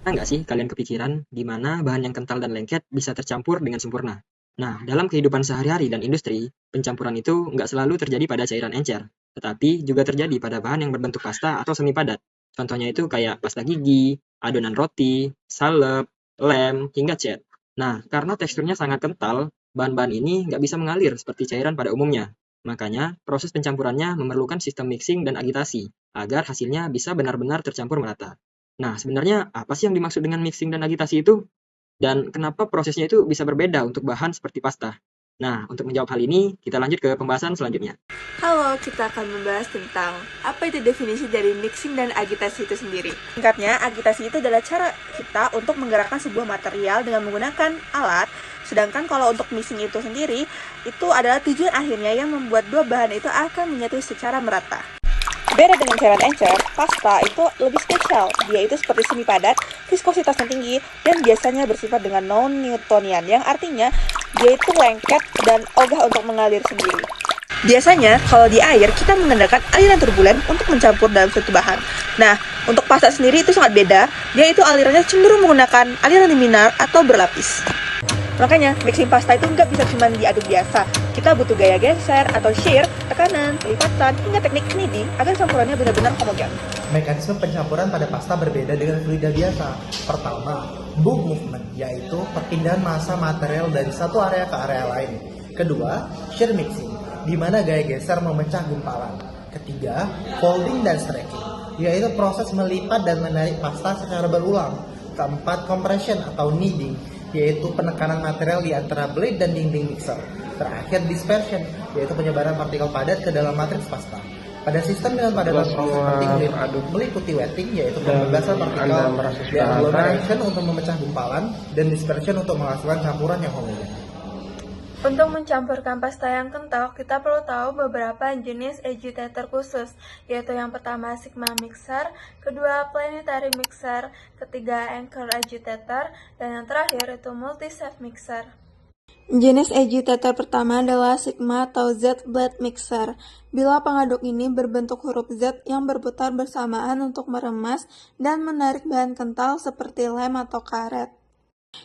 Pernah nggak sih kalian kepikiran di mana bahan yang kental dan lengket bisa tercampur dengan sempurna? Nah, dalam kehidupan sehari-hari dan industri, pencampuran itu nggak selalu terjadi pada cairan encer, tetapi juga terjadi pada bahan yang berbentuk pasta atau semi padat. Contohnya itu kayak pasta gigi, adonan roti, salep, lem, hingga cat. Nah, karena teksturnya sangat kental, bahan-bahan ini nggak bisa mengalir seperti cairan pada umumnya. Makanya, proses pencampurannya memerlukan sistem mixing dan agitasi, agar hasilnya bisa benar-benar tercampur merata. Nah, sebenarnya apa sih yang dimaksud dengan mixing dan agitasi itu? Dan kenapa prosesnya itu bisa berbeda untuk bahan seperti pasta? Nah, untuk menjawab hal ini, kita lanjut ke pembahasan selanjutnya. Halo, kita akan membahas tentang apa itu definisi dari mixing dan agitasi itu sendiri. Singkatnya, agitasi itu adalah cara kita untuk menggerakkan sebuah material dengan menggunakan alat. Sedangkan kalau untuk mixing itu sendiri, itu adalah tujuan akhirnya yang membuat dua bahan itu akan menyatu secara merata. Beda dengan cairan encer, pasta itu lebih spesial. Dia itu seperti semi padat, viskositasnya tinggi, dan biasanya bersifat dengan non-Newtonian, yang artinya dia itu lengket dan ogah untuk mengalir sendiri. Biasanya, kalau di air, kita mengandalkan aliran turbulen untuk mencampur dalam suatu bahan. Nah, untuk pasta sendiri itu sangat beda. Dia itu alirannya cenderung menggunakan aliran laminar atau berlapis. Makanya, mixing pasta itu nggak bisa cuma diaduk biasa. Kita butuh gaya geser atau shear, tekanan, pelipatan, hingga teknik kneading agar campurannya benar-benar homogen. Mekanisme pencampuran pada pasta berbeda dengan fluida biasa. Pertama, bulk movement, yaitu perpindahan massa material dari satu area ke area lain. Kedua, shear mixing, di mana gaya geser memecah gumpalan. Ketiga, folding dan stretching, yaitu proses melipat dan menarik pasta secara berulang. Keempat, compression atau kneading, yaitu penekanan material di antara blade dan dinding mixer. Terakhir, dispersion, yaitu penyebaran partikel padat ke dalam matriks pasta. Pada sistem dengan padatan proses seperti meliputi wetting, yaitu pembebasan partikel, dan agglomeration untuk memecah gumpalan, dan dispersion untuk menghasilkan campuran yang homogen. Untuk mencampurkan pasta yang kental, kita perlu tahu beberapa jenis agitator khusus, yaitu yang pertama Sigma mixer, kedua planetary mixer, ketiga anchor agitator, dan yang terakhir itu multi-shaft mixer. Jenis agitator pertama adalah Sigma atau Z-blade mixer. Bila pengaduk ini berbentuk huruf Z yang berputar bersamaan untuk meremas dan menarik bahan kental seperti lem atau karet.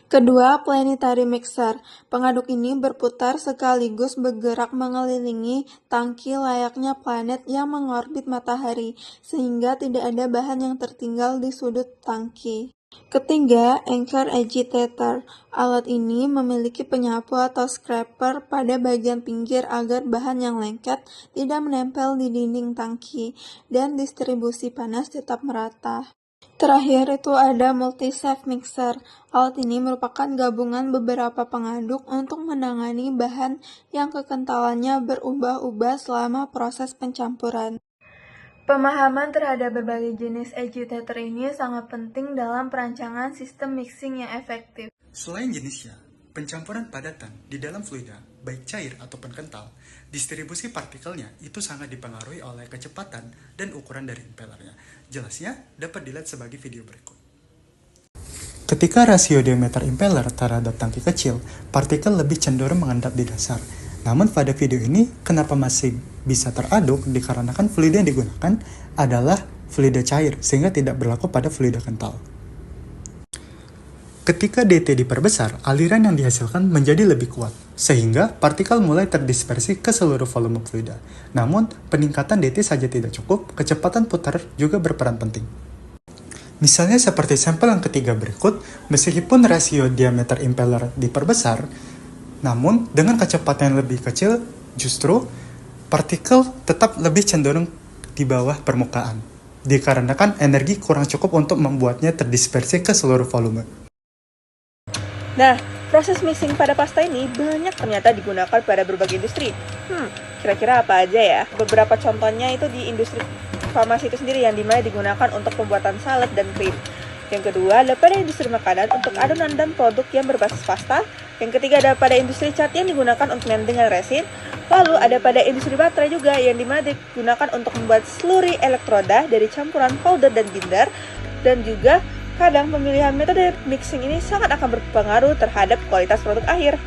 Kedua, planetary mixer. Pengaduk ini berputar sekaligus bergerak mengelilingi tangki layaknya planet yang mengorbit matahari, sehingga tidak ada bahan yang tertinggal di sudut tangki. Ketiga, anchor agitator. Alat ini memiliki penyapu atau scraper pada bagian pinggir agar bahan yang lengket tidak menempel di dinding tangki, dan distribusi panas tetap merata. Terakhir itu ada multi-shaft mixer. Alat ini merupakan gabungan beberapa pengaduk untuk menangani bahan yang kekentalannya berubah-ubah selama proses pencampuran. Pemahaman terhadap berbagai jenis agitator ini sangat penting dalam perancangan sistem mixing yang efektif. Selain jenisnya, pencampuran padatan di dalam fluida, baik cair ataupun kental, distribusi partikelnya itu sangat dipengaruhi oleh kecepatan dan ukuran dari impellernya. Jelasnya dapat dilihat sebagai video berikut. Ketika rasio diameter impeller terhadap tangki kecil, partikel lebih cenderung mengendap di dasar. Namun pada video ini, kenapa masih bisa teraduk dikarenakan fluida yang digunakan adalah fluida cair, sehingga tidak berlaku pada fluida kental. Ketika DT diperbesar, aliran yang dihasilkan menjadi lebih kuat, sehingga partikel mulai terdispersi ke seluruh volume fluida. Namun, peningkatan DT saja tidak cukup, kecepatan putar juga berperan penting. Misalnya seperti sampel yang ketiga berikut, meskipun rasio diameter impeller diperbesar, namun dengan kecepatan yang lebih kecil, justru partikel tetap lebih cenderung di bawah permukaan, dikarenakan energi kurang cukup untuk membuatnya terdispersi ke seluruh volume. Nah, proses mixing pada pasta ini banyak ternyata digunakan pada berbagai industri. Kira-kira apa aja ya? Beberapa contohnya itu di industri farmasi itu sendiri yang dimana digunakan untuk pembuatan salad dan krim. Yang kedua ada pada industri makanan untuk adonan dan produk yang berbasis pasta. Yang ketiga ada pada industri cat yang digunakan untuk dengan resin. Lalu ada pada industri baterai juga yang dimana digunakan untuk membuat slurry elektroda dari campuran powder dan binder. Dan juga kadang pemilihan metode mixing ini sangat akan berpengaruh terhadap kualitas produk akhir.